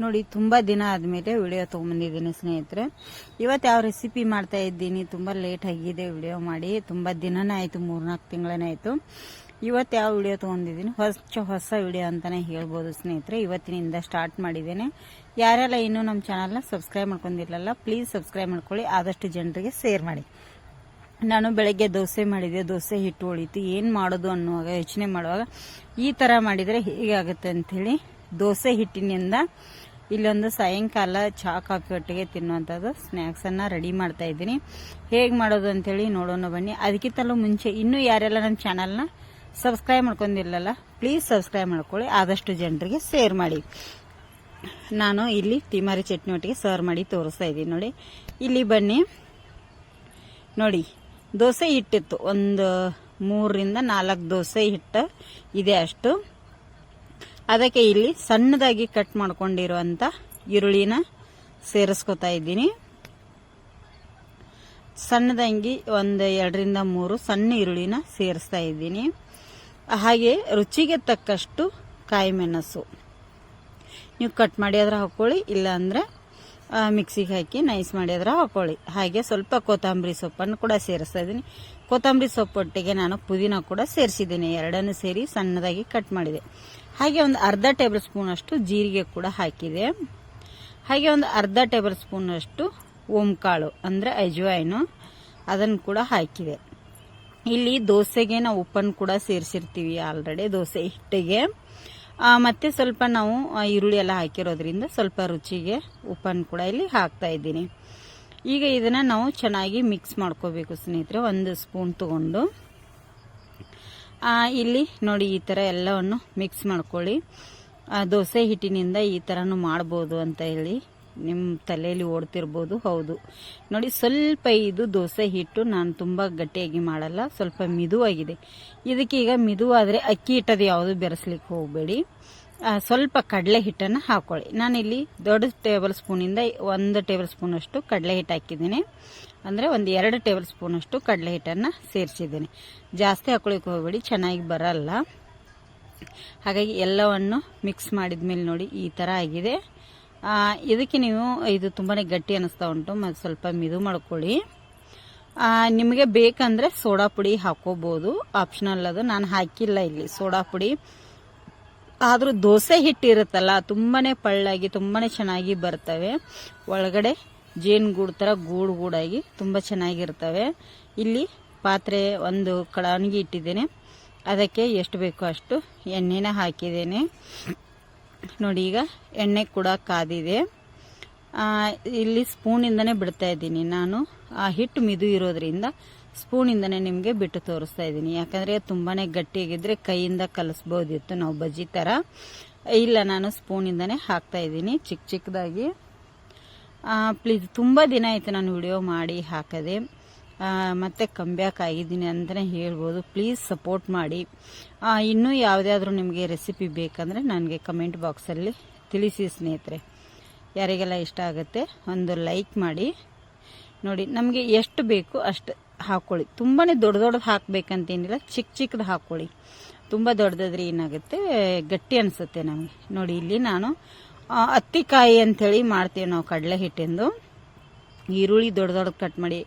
ನೋಡಿ ತುಂಬ ದಿನ ಆದಮೇಲೆ ವಿಡಿಯೋ ತೊಗೊಂಬಂದಿದ್ದೀನಿ ಸ್ನೇಹಿತರೆ. ಇವತ್ತು ಯಾವ ರೆಸಿಪಿ ಮಾಡ್ತಾ ಇದ್ದೀನಿ, ತುಂಬ ಲೇಟ್ ಆಗಿದೆ ವಿಡಿಯೋ ಮಾಡಿ, ತುಂಬ ದಿನನೇ ಆಯಿತು, 3-4 ತಿಂಗಳೇ ಆಯಿತು. ಇವತ್ತು ಯಾವ ವಿಡಿಯೋ ತೊಗೊಂಡಿದ್ದೀನಿ, ಹೊಸ ವಿಡಿಯೋ ಅಂತಲೇ ಹೇಳ್ಬೋದು ಸ್ನೇಹಿತರೆ. ಇವತ್ತಿನಿಂದ ಸ್ಟಾರ್ಟ್ ಮಾಡಿದ್ದೇನೆ. ಯಾರೆಲ್ಲ ಇನ್ನೂ ನಮ್ಮ ಚಾನಲ್ನ ಸಬ್ಸ್ಕ್ರೈಬ್ ಮಾಡ್ಕೊಂಡಿರಲ್ಲ, ಪ್ಲೀಸ್ ಸಬ್ಸ್ಕ್ರೈಬ್ ಮಾಡ್ಕೊಳ್ಳಿ, ಆದಷ್ಟು ಜನರಿಗೆ ಶೇರ್ ಮಾಡಿ. ನಾನು ಬೆಳಗ್ಗೆ ದೋಸೆ ಮಾಡಿದೆ, ದೋಸೆ ಹಿಟ್ಟು ಉಳಿತು, ಏನು ಮಾಡೋದು ಅನ್ನುವಾಗ ಯೋಚನೆ ಮಾಡುವಾಗ ಈ ಥರ ಮಾಡಿದರೆ ಹೇಗಾಗುತ್ತೆ ಅಂಥೇಳಿ ದೋಸೆ ಹಿಟ್ಟಿನಿಂದ ಇಲ್ಲೊಂದು ಸಾಯಂಕಾಲ ಚಹಾ ಕಾಫಿ ಒಟ್ಟಿಗೆ ತಿನ್ನುವಂಥದ್ದು ಸ್ನ್ಯಾಕ್ಸನ್ನು ರೆಡಿ ಮಾಡ್ತಾ ಇದ್ದೀನಿ. ಹೇಗೆ ಮಾಡೋದು ಅಂಥೇಳಿ ನೋಡೋಣ ಬನ್ನಿ. ಅದಕ್ಕಿಂತಲೂ ಮುಂಚೆ ಇನ್ನೂ ಯಾರೆಲ್ಲ ನಮ್ಮ ಚಾನಲ್ನ ಸಬ್ಸ್ಕ್ರೈಬ್ ಮಾಡ್ಕೊಂಡಿಲ್ಲಲ್ಲ, ಪ್ಲೀಸ್ ಸಬ್ಸ್ಕ್ರೈಬ್ ಮಾಡ್ಕೊಳ್ಳಿ, ಆದಷ್ಟು ಜನರಿಗೆ ಶೇರ್ ಮಾಡಿ. ನಾನು ಇಲ್ಲಿ ತಿಮಾರಿ ಚಟ್ನಿ ಒಟ್ಟಿಗೆ ಸರ್ವ್ ಮಾಡಿ ತೋರಿಸ್ತಾ ಇದ್ದೀನಿ. ನೋಡಿ ಇಲ್ಲಿ ಬನ್ನಿ, ನೋಡಿ ದೋಸೆ ಹಿಟ್ಟಿತ್ತು, ಒಂದು 3-4 ದೋಸೆ ಹಿಟ್ಟು ಇದೆ ಅಷ್ಟು. ಅದಕ್ಕೆ ಇಲ್ಲಿ ಸಣ್ಣದಾಗಿ ಕಟ್ ಮಾಡ್ಕೊಂಡಿರುವಂಥ ಈರುಳ್ಳಿನ ಸೇರಿಸ್ಕೊತಾ ಇದ್ದೀನಿ. ಸಣ್ಣದಾಗಿ ಒಂದು 2-3 ಸಣ್ಣ ಈರುಳ್ಳಿನ ಸೇರಿಸ್ತಾ ಇದ್ದೀನಿ. ಹಾಗೆ ರುಚಿಗೆ ತಕ್ಕಷ್ಟು ಕಾಯಿ ಮೆಣಸು ನೀವು ಕಟ್ ಮಾಡಿ ಅದ್ರ ಹಾಕೊಳ್ಳಿ, ಇಲ್ಲ ಅಂದರೆ ಮಿಕ್ಸಿಗೆ ಹಾಕಿ ನೈಸ್ ಮಾಡಿ ಅದ್ರ ಹಾಕೊಳ್ಳಿ. ಹಾಗೆ ಸ್ವಲ್ಪ ಕೊತ್ತಂಬರಿ ಸೊಪ್ಪನ್ನು ಕೂಡ ಸೇರಿಸ್ತಾ ಇದ್ದೀನಿ. ಕೊತ್ತಂಬರಿ ಸೊಪ್ಪೊಟ್ಟಿಗೆ ನಾನು ಪುದೀನ ಕೂಡ ಸೇರಿಸಿದ್ದೀನಿ, ಎರಡನ್ನೂ ಸೇರಿ ಸಣ್ಣದಾಗಿ ಕಟ್ ಮಾಡಿದೆ. ಹಾಗೆ ಒಂದು ಅರ್ಧ ಟೇಬಲ್ ಸ್ಪೂನ್ ಅಷ್ಟು ಜೀರಿಗೆ ಕೂಡ ಹಾಕಿದೆ. ಹಾಗೆ ಒಂದು ಅರ್ಧ ಟೇಬಲ್ ಸ್ಪೂನ್ ಅಷ್ಟು ಓಂಕಾಳು ಅಂದರೆ ಅಜ್ವಾಯಿನು, ಅದನ್ನು ಕೂಡ ಹಾಕಿದೆ. ಇಲ್ಲಿ ದೋಸೆಗೆ ನಾವು ಉಪ್ಪನ್ನು ಕೂಡ ಸೇರಿಸಿರ್ತೀವಿ ಆಲ್ರೆಡಿ ದೋಸೆ ಹಿಟ್ಟಿಗೆ. ಮತ್ತೆ ಸ್ವಲ್ಪ ನಾವು ಈರುಳ್ಳಿ ಎಲ್ಲ ಹಾಕಿರೋದ್ರಿಂದ ಸ್ವಲ್ಪ ರುಚಿಗೆ ಉಪ್ಪನ್ನು ಕೂಡ ಇಲ್ಲಿ ಹಾಕ್ತಾ ಇದ್ದೀನಿ. ಈಗ ಇದನ್ನು ನಾವು ಚೆನ್ನಾಗಿ ಮಿಕ್ಸ್ ಮಾಡ್ಕೋಬೇಕು ಸ್ನೇಹಿತರೆ. 1 ಸ್ಪೂನ್ ತಗೊಂಡು ಇಲ್ಲಿ ನೋಡಿ ಈ ಥರ ಎಲ್ಲವನ್ನು ಮಿಕ್ಸ್ ಮಾಡ್ಕೊಳ್ಳಿ. ದೋಸೆ ಹಿಟ್ಟಿನಿಂದ ಈ ಥರನೂ ಮಾಡ್ಬೋದು ಅಂತ ಹೇಳಿ ನಿಮ್ಮ ತಲೆಯಲ್ಲಿ ಓಡ್ತಿರ್ಬೋದು. ಹೌದು ನೋಡಿ, ಸ್ವಲ್ಪ ಇದು ದೋಸೆ ಹಿಟ್ಟು ನಾನು ತುಂಬ ಗಟ್ಟಿಯಾಗಿ ಮಾಡಲ್ಲ, ಸ್ವಲ್ಪ ಮಿದುವಾಗಿದೆ. ಇದಕ್ಕೀಗ ಮಿದುವಾದರೆ ಅಕ್ಕಿ ಹಿಟ್ಟದು ಯಾವುದು ಬೆರೆಸ್ಲಿಕ್ಕೆ ಹೋಗಬೇಡಿ, ಸ್ವಲ್ಪ ಕಡಲೆ ಹಿಟ್ಟನ್ನು ಹಾಕೊಳ್ಳಿ. ನಾನಿಲ್ಲಿ ದೊಡ್ಡ ಟೇಬಲ್ ಸ್ಪೂನಿಂದ 1 ಟೇಬಲ್ ಸ್ಪೂನ್ ಅಷ್ಟು ಕಡಲೆ ಹಿಟ್ಟು ಹಾಕಿದ್ದೀನಿ, ಅಂದರೆ ಒಂದು 2 ಟೇಬಲ್ ಸ್ಪೂನ್ ಅಷ್ಟು ಕಡಲೆ ಹಿಟ್ಟನ್ನು ಸೇರಿಸಿದ್ದೀನಿ. ಜಾಸ್ತಿ ಹಾಕೊಳ್ಳಿಕ್ಕೆ ಹೋಗಬೇಡಿ, ಚೆನ್ನಾಗಿ ಬರಲ್ಲ. ಹಾಗಾಗಿ ಎಲ್ಲವನ್ನು ಮಿಕ್ಸ್ ಮಾಡಿದ್ಮೇಲೆ ನೋಡಿ ಈ ಥರ ಆಗಿದೆ. ಇದಕ್ಕೆ ನೀವು ಇದು ತುಂಬಾ ಗಟ್ಟಿ ಅನ್ನಿಸ್ತಾ ಉಂಟು, ಮತ್ತು ಸ್ವಲ್ಪ ಮಿದು ಮಾಡ್ಕೊಳ್ಳಿ. ನಿಮಗೆ ಬೇಕಂದರೆ ಸೋಡಾ ಪುಡಿ ಹಾಕೋಬೋದು, ಆಪ್ಷನಲ್ ಅದು. ನಾನು ಹಾಕಿಲ್ಲ ಇಲ್ಲಿ ಸೋಡಾ ಪುಡಿ. ಆದರೂ ದೋಸೆ ಹಿಟ್ಟು ಇರುತ್ತಲ್ಲ, ತುಂಬಾ ಪಳ್ಳಾಗಿ ತುಂಬಾ ಚೆನ್ನಾಗಿ ಬರ್ತವೆ. ಒಳಗಡೆ ಜೇನುಗೂಡು ಥರ ಗೂಡಾಗಿ ತುಂಬ ಚೆನ್ನಾಗಿರ್ತವೆ. ಇಲ್ಲಿ ಪಾತ್ರೆ ಒಂದು ಕಡಾನಿಗೆ ಇಟ್ಟಿದ್ದೇನೆ, ಅದಕ್ಕೆ ಎಷ್ಟು ಬೇಕೋ ಅಷ್ಟು ಎಣ್ಣೆನ ಹಾಕಿದ್ದೇನೆ. ನೋಡಿ ಈಗ ಎಣ್ಣೆ ಕೂಡ ಕಾದಿದೆ. ಇಲ್ಲಿ ಸ್ಪೂನಿಂದನೇ ಬಿಡ್ತಾ ಇದ್ದೀನಿ ನಾನು. ಆ ಹಿಟ್ಟು ಮಿದು ಇರೋದ್ರಿಂದ ಸ್ಪೂನಿಂದನೇ ನಿಮಗೆ ಬಿಟ್ಟು ತೋರಿಸ್ತಾ ಇದ್ದೀನಿ. ಯಾಕಂದರೆ ತುಂಬಾ ಗಟ್ಟಿಯಾಗಿದ್ದರೆ ಕೈಯಿಂದ ಕಲಿಸ್ಬೋದಿತ್ತು ನಾವು ಬಜ್ಜಿ ಥರ. ಇಲ್ಲ, ನಾನು ಸ್ಪೂನಿಂದನೇ ಹಾಕ್ತಾ ಇದ್ದೀನಿ ಚಿಕ್ಕ ಚಿಕ್ಕದಾಗಿ. ಪ್ಲೀಸ್, ತುಂಬ ದಿನ ಆಯಿತು ನಾನು ವಿಡಿಯೋ ಮಾಡಿ ಹಾಕದೆ, ಮತ್ತು ಕಂಬ್ಯಾಕ್ ಆಗಿದ್ದೀನಿ ಅಂತಲೇ ಹೇಳ್ಬೋದು. ಪ್ಲೀಸ್ ಸಪೋರ್ಟ್ ಮಾಡಿ. ಇನ್ನೂ ಯಾವುದಾದ್ರೂ ನಿಮಗೆ ರೆಸಿಪಿ ಬೇಕಂದರೆ ನನಗೆ ಕಮೆಂಟ್ ಬಾಕ್ಸಲ್ಲಿ ತಿಳಿಸಿ ಸ್ನೇಹಿತರೆ. ಯಾರಿಗೆಲ್ಲ ಇಷ್ಟ ಆಗುತ್ತೆ ಒಂದು ಲೈಕ್ ಮಾಡಿ. ನೋಡಿ, ನಮಗೆ ಎಷ್ಟು ಬೇಕು ಅಷ್ಟು ಹಾಕ್ಕೊಳ್ಳಿ. ತುಂಬಾ ದೊಡ್ಡದು ಹಾಕಬೇಕಂತೇನಿಲ್ಲ, ಚಿಕ್ಕದು ಹಾಕ್ಕೊಳ್ಳಿ. ತುಂಬ ದೊಡ್ಡದಾದ್ರೆ ಏನಾಗುತ್ತೆ, ಗಟ್ಟಿ ಅನಿಸುತ್ತೆ ನಮಗೆ. ನೋಡಿ ಇಲ್ಲಿ ನಾನು ಅತ್ತಿಕಾಯಿ ಅಂಥೇಳಿ ಮಾಡ್ತೀವಿ ನಾವು ಕಡಲೆ ಹಿಟ್ಟಿಂದು. ಈರುಳ್ಳಿ ದೊಡ್ಡ ಕಟ್ ಮಾಡಿ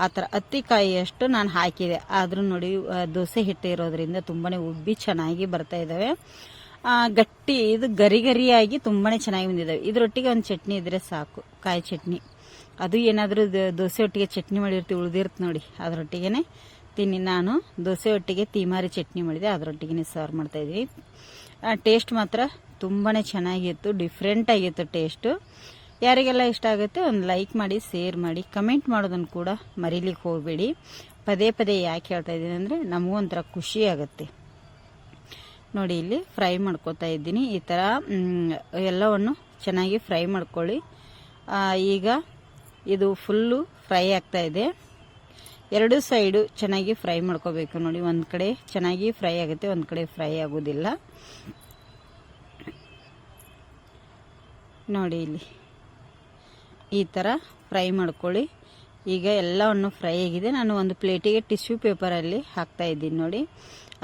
ಆ ಥರ ಅತ್ತಿಕಾಯಿಯಷ್ಟು ನಾನು ಹಾಕಿದೆ. ಆದರೂ ನೋಡಿ ದೋಸೆ ಹಿಟ್ಟು ಇರೋದ್ರಿಂದ ತುಂಬಾ ಉಬ್ಬಿ ಚೆನ್ನಾಗಿ ಬರ್ತಾ ಇದ್ದಾವೆ. ಗಟ್ಟಿ ಇದು ಗರಿಯಾಗಿ ತುಂಬಾ ಚೆನ್ನಾಗಿ ಬಂದಿದ್ದಾವೆ. ಇದರೊಟ್ಟಿಗೆ ಒಂದು ಚಟ್ನಿ ಇದ್ದರೆ ಸಾಕು, ಕಾಯಿ ಚಟ್ನಿ. ಅದು ಏನಾದರೂ ದೋಸೆ ಒಟ್ಟಿಗೆ ಚಟ್ನಿ ಮಾಡಿರ್ತೀವಿ ಉಳಿದಿರುತ್ತೆ ನೋಡಿ, ಅದರೊಟ್ಟಿಗೆ ತಿನ್ನಿ. ನಾನು ದೋಸೆ ಒಟ್ಟಿಗೆ ತಿಮಾರಿ ಚಟ್ನಿ ಮಾಡಿದೆ, ಅದರೊಟ್ಟಿಗೆ ಸರ್ವ್ ಮಾಡ್ತಾಯಿದ್ವಿ. ಟೇಸ್ಟ್ ಮಾತ್ರ ತುಂಬಾ ಚೆನ್ನಾಗಿತ್ತು, ಡಿಫ್ರೆಂಟ್ ಆಗಿತ್ತು ಟೇಸ್ಟು. ಯಾರಿಗೆಲ್ಲ ಇಷ್ಟ ಆಗುತ್ತೆ ಒಂದು ಲೈಕ್ ಮಾಡಿ, ಶೇರ್ ಮಾಡಿ, ಕಮೆಂಟ್ ಮಾಡೋದನ್ನು ಕೂಡ ಮರೀಲಿಕ್ಕೆ ಹೋಗಬೇಡಿ. ಪದೇ ಯಾಕೆ ಹೇಳ್ತಾ ಇದ್ದೀನಿ ಅಂದರೆ ನಮಗೂ ಒಂಥರ ಖುಷಿ ಆಗುತ್ತೆ. ನೋಡಿ ಇಲ್ಲಿ ಫ್ರೈ ಮಾಡ್ಕೊತಾ ಇದ್ದೀನಿ. ಈ ಥರ ಎಲ್ಲವನ್ನು ಚೆನ್ನಾಗಿ ಫ್ರೈ ಮಾಡ್ಕೊಳ್ಳಿ. ಈಗ ಇದು ಫುಲ್ಲು ಫ್ರೈ ಆಗ್ತಾ ಇದೆ. 2 ಸೈಡು ಚೆನ್ನಾಗಿ ಫ್ರೈ ಮಾಡ್ಕೋಬೇಕು. ನೋಡಿ, ಒಂದು ಕಡೆ ಚೆನ್ನಾಗಿ ಫ್ರೈ ಆಗುತ್ತೆ, ಒಂದು ಕಡೆ ಫ್ರೈ ಆಗೋದಿಲ್ಲ. ನೋಡಿ ಇಲ್ಲಿ ಈ ಥರ ಫ್ರೈ ಮಾಡ್ಕೊಳ್ಳಿ. ಈಗ ಎಲ್ಲವನ್ನು ಫ್ರೈ ಆಗಿದೆ. ನಾನು ಒಂದು ಪ್ಲೇಟಿಗೆ ಟಿಶ್ಯೂ ಪೇಪರಲ್ಲಿ ಹಾಕ್ತಾ ಇದ್ದೀನಿ ನೋಡಿ.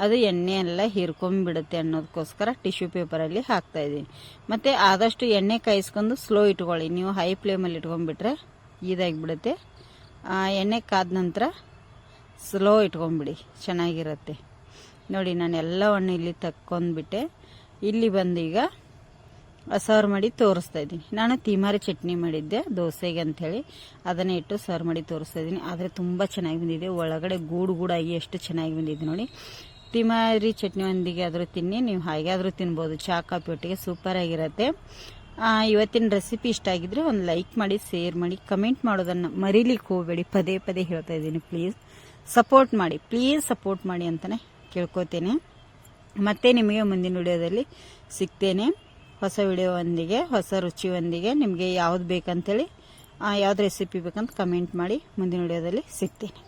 ಅದು ಎಣ್ಣೆ ಎಲ್ಲ ಹೀರ್ಕೊಂಡ್ಬಿಡುತ್ತೆ ಅನ್ನೋದಕ್ಕೋಸ್ಕರ ಟಿಶ್ಯೂ ಪೇಪರಲ್ಲಿ ಹಾಕ್ತಾ ಇದ್ದೀನಿ. ಮತ್ತು ಆದಷ್ಟು ಎಣ್ಣೆ ಕಾಯಿಸ್ಕೊಂಡು ಸ್ಲೋ ಇಟ್ಕೊಳ್ಳಿ. ನೀವು ಹೈ ಫ್ಲೇಮಲ್ಲಿ ಇಟ್ಕೊಂಡ್ಬಿಟ್ರೆ ಇದಾಗಿಬಿಡುತ್ತೆ. ಎಣ್ಣೆ ಕಾದ ನಂತರ ಸ್ಲೋ ಇಟ್ಕೊಂಡ್ಬಿಡಿ, ಚೆನ್ನಾಗಿರುತ್ತೆ ನೋಡಿ. ನಾನು ಎಲ್ಲವನ್ನು ಇಲ್ಲಿ ತಕ್ಕೊಂಡ್ಬಿಟ್ಟೆ. ಇಲ್ಲಿ ಬಂದೀಗ ಸರ್ವ್ ಮಾಡಿ ತೋರಿಸ್ತಾ ಇದ್ದೀನಿ. ನಾನು ತಿಮಾರಿ ಚಟ್ನಿ ಮಾಡಿದ್ದೆ ದೋಸೆಗೆ ಅಂಥೇಳಿ, ಅದನ್ನೇ ಇಟ್ಟು ಸರ್ವ್ ಮಾಡಿ ತೋರಿಸ್ತಾ ಇದ್ದೀನಿ. ಆದರೆ ತುಂಬ ಚೆನ್ನಾಗಿ ಬಂದಿದೆ, ಒಳಗಡೆ ಗೂಡಾಗಿ ಎಷ್ಟು ಚೆನ್ನಾಗಿ ಬಂದಿದೆ ನೋಡಿ. ತಿಮಾರಿ ಚಟ್ನಿ ಒಂದಿಗೆ ಆದರೂ ತಿನ್ನಿ, ನೀವು ಹಾಗಾದರೂ ತಿನ್ಬೋದು. ಚಹಾ ಕಾಫಿ ಒಟ್ಟಿಗೆ ಸೂಪರ್ ಆಗಿರುತ್ತೆ. ಇವತ್ತಿನ ರೆಸಿಪಿ ಇಷ್ಟ ಆಗಿದ್ರೆ ಒಂದು ಲೈಕ್ ಮಾಡಿ, ಶೇರ್ ಮಾಡಿ, ಕಮೆಂಟ್ ಮಾಡೋದನ್ನು ಮರೀಲಿಕ್ಕೆ ಹೋಗಬೇಡಿ. ಪದೇ ಪದೇ ಹೇಳ್ತಾ ಇದ್ದೀನಿ, ಪ್ಲೀಸ್ ಸಪೋರ್ಟ್ ಮಾಡಿ ಅಂತಲೇ ಕೇಳ್ಕೊತೇನೆ. ಮತ್ತೆ ನಿಮಗೆ ಮುಂದಿನ ವಿಡಿಯೋದಲ್ಲಿ ಸಿಗ್ತೇನೆ, ಹೊಸ ವಿಡಿಯೋವೊಂದಿಗೆ, ಹೊಸ ರುಚಿಯೊಂದಿಗೆ. ನಿಮಗೆ ಯಾವ್ದು ಬೇಕಂತೇಳಿ, ಯಾವ್ದು ರೆಸಿಪಿ ಬೇಕಂತ ಕಮೆಂಟ್ ಮಾಡಿ. ಮುಂದಿನ ವಿಡಿಯೋದಲ್ಲಿ ಸಿಗ್ತೇನೆ.